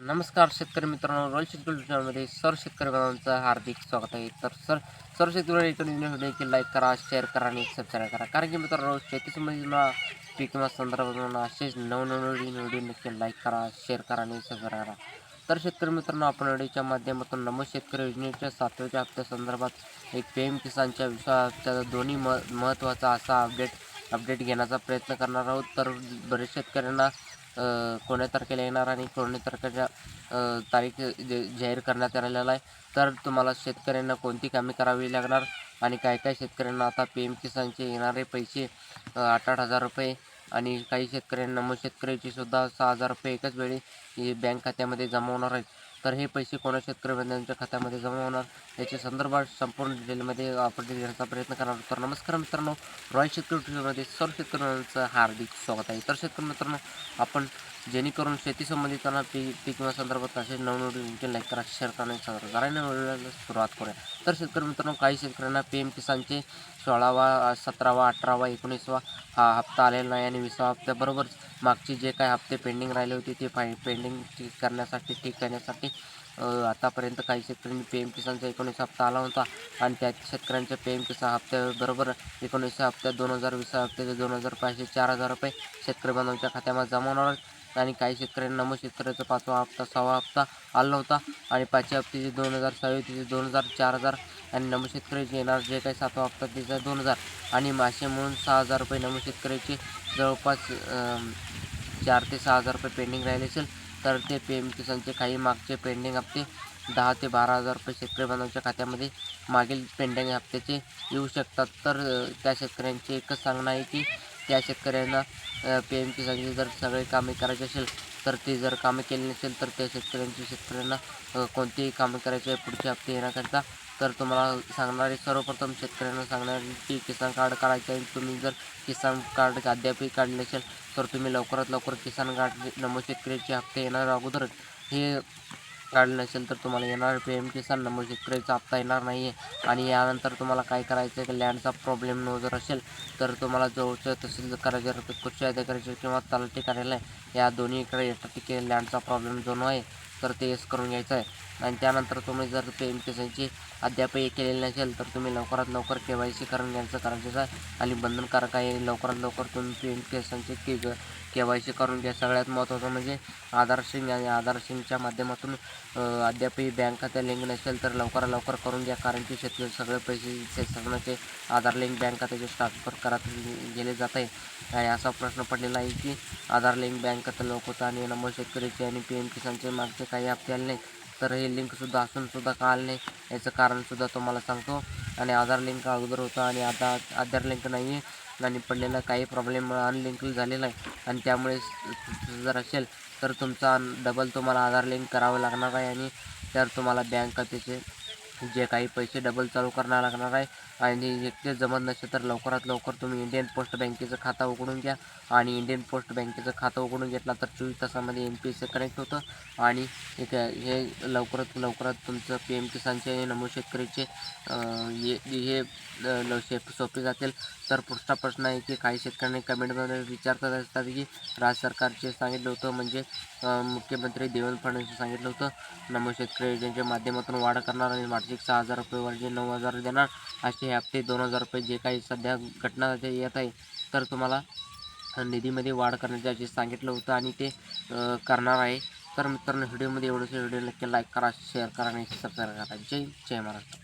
नमस्कार शेतकरी मित्रांनो, रॉयल शेतकरी चॅनलमध्ये सर्व शेतकरी बांधवांचं हार्दिक स्वागत आहे. तर सर्व शेतकरी व्हिडिओ लाईक करा, शेअर करा आणि सबस्क्राईब करा. कारण की मित्रांनो, शेती संबंधित पीक विमा संदर्भात असेच नवनवीन व्हिडिओ नक्की लाईक करा, शेअर करा आणि सबस्क्राईब करा. तर शेतकरी मित्रांनो, आपण व्हिडिओच्या माध्यमातून नमो शेतकरी योजनेच्या 7व्या हप्त्यासंदर्भात एक PM किसानच्या विषयाच्या दोन्ही महत्त्वाचा असा अपडेट घेण्याचा प्रयत्न करणार आहोत. तर बरेच शेतकऱ्यांना कोण्या तारखेला येणार आणि कोण्या तारखेच्या तारीख जाहीर करण्यात आलेला आहे. तर तुम्हाला शेतकऱ्यांना कोणती कामे करावी लागणार आणि काय शेतकऱ्यांना आता PM किसानचे येणारे पैसे 8,000 हजार रुपये आणि काही शेतकऱ्यांना मग शेतकऱ्याची सुद्धा 6,000 रुपये एकाच वेळी बँक खात्यामध्ये जमा होणार आहेत. तर हे पैसे कोणा शेतकरी बांधवांच्या खात्यामध्ये जमा होणार याच्या संदर्भात संपूर्ण डिटेलमध्ये अपडेट घेण्याचा प्रयत्न करणार. तर नमस्कार मित्रांनो, रॉयल शेतकरी सर्व शेतकऱ्यांचं हार्दिक स्वागत आहे. तर शेतकरी मित्रांनो, आपण जेणेकरून शेती संबंधित पीक विमा संदर्भात असे नवनवीन लाईक करा, शेअर करा आणि सबस्क्राईब करा आणि व्हिडिओला सुरुवात करूया. तर शेतकरी मित्रांनो, काही शेतकऱ्यांना PM किसानचे 16वा 17वा 18वा 19वा हा हप्ता आलेला नाही आणि 20वा हप्त्याबरोबर मागचे जे काही हप्ते पेंडिंग राहिले होते ते पेंडिंग ठीक करण्यासाठी आतापर्यंत काही शेतकऱ्यांनी PM किसानचा 19 हप्ता आला होता आणि त्या शेतकऱ्यांच्या PM किसान हप्त्याबरोबर 19 हप्त्यात 2020 हप्त्याचे 2,000 रुपये 4,000 रुपये शेतकरी बांधवांच्या खात्यामध्ये जमा होणार आणि काही शेतकऱ्यांना मग शेतकऱ्याचा 5वा हप्ता 6वा हप्ता आला होता आणि 5च्या हप्त्याचे 2,000 6वे तिचे 2,000 4,000 आणि नमो शेतकऱ्याचे येणार जे काही 7वा हप्ता तिचा 2,000 आणि मासे म्हणून 6,000 रुपये नमो शेतकऱ्याचे जवळपास 4 ते 6,000 रुपये पेंडिंग राहिले असेल. तर ते PM किसानचे काही मागचे पेंडिंग हप्ते 10 ते 12,000 रुपये शेतकरी बांधवांच्या खात्यामध्ये मागील पेंडिंग हप्त्याचे येऊ शकतात. तर त्या शेतकऱ्यांचे एकच सांगणं आहे की त्या शेतकऱ्यांना PM किसानचे जर सगळे कामे करायचे असेल तर ते जर कामे केली नसेल तर त्या शेतकऱ्यांना कोणतेही कामे करायचे पुढचे हप्ते येण्याकरिता. तर तुम्हाला सांगणारे सर्वप्रथम शेतकऱ्यांना सांगणार की किसान कार्ड काढायचे आहे. तुम्ही जर किसान कार्ड अद्यापही काढले नसेल तर तुम्ही लवकरात लवकर किसान कार्ड नमो शेतकऱ्याचे हप्ते येणार अगोदर हे काढलं नसेल तर तुम्हाला येणार PM किसान नमो शेतकऱ्याचा हप्ता येणार नाही आहे. आणि यानंतर तुम्हाला काय करायचं आहे की लँडचा प्रॉब्लेम जर असेल तर तुम्हाला जवळच्या तहसील कार्यालय कृषी अधिकाऱ्याचे किंवा तलाठी कार्यालय या दोन्हीकडे येतात लँडचा प्रॉब्लेम जो आहे तर ते येस करून घ्यायचं आहे. आणि त्यानंतर तुम्ही जर PM किसानची अद्यापही केलेली नसेल तर तुम्ही लवकरात लवकर KYC करून घ्यायचं करायचं आहे आणि बंधनकारक आहे. लवकरात लवकर तुम्ही PM किसानचे KYC करून घ्या. सगळ्यात महत्त्वाचं म्हणजे आधार सिंग आणि आधार सिंगच्या माध्यमातून अद्यापही बँक खात्या लिंक नसेल तर लवकरात लवकर करून घ्या. कारण की शेतकरी सगळे पैसे शासनाचे आधार लिंक बँक खात्याचे ट्रान्सफर करत गेले जात आहे आणि असा प्रश्न पडलेला आहे की आधार लिंक बँक खातं लोक होतं आणि नंबर शेतकऱ्याचे आणि PM किसानचे मागचे काही हप्ते आले नाही. तर हे लिंकसुद्धा असूनसुद्धा का आलं नाही याचं कारणसुद्धा तुम्हाला सांगतो. आणि आधार लिंक अगोदर होतं आणि आता आधार लिंक नाही आहे आणि पडलेला काही प्रॉब्लेम अनलिंक झालेला आहे आणि त्यामुळे जर असेल तर तुमचा डबल तुम्हाला आधार लिंक करावं लागणार आहे आणि तर तुम्हाला बँक खात्याचे जे काही पैसे डबल चालू करावं लागणार आहे. आणि ते जमत नसेल तर लवकरात लवकर तुम्ही इंडियन पोस्ट बँकेचं खातं उघडून घ्या आणि इंडियन पोस्ट बँकेचं खातं उघडून घेतला तर 24 तासामध्ये NPS कनेक्ट होतं आणि हे लवकरात तुमचं PM किसानचे नमो शेतकरीचे हे सोपे जातील. तर पुढचा प्रश्न आहे की काही शेतकऱ्यांनी कमेंटमध्ये विचारतात असतात की राज्य सरकारचे सांगितलं होतं म्हणजे मुख्यमंत्री देवेंद्र फडणवीस सांगितलं होतं नमो शेतकरी योजनेच्या माध्यमातून वाढ करणार आणि वार्षिक 6,000 रुपये 9,000 देणार असे हप्ते 2,000 रुपये जे काही सध्या घटना ते येत आहे तर तुम्हाला निधीमध्ये वाढ करण्याचे सांगितलं होतं आणि ते करणार आहे. तर मित्रांनो, व्हिडिओमध्ये एवढंच. व्हिडिओ नक्की लाईक करा, शेअर करा आणि सबस्क्राईब करा. जय महाराष्ट्र.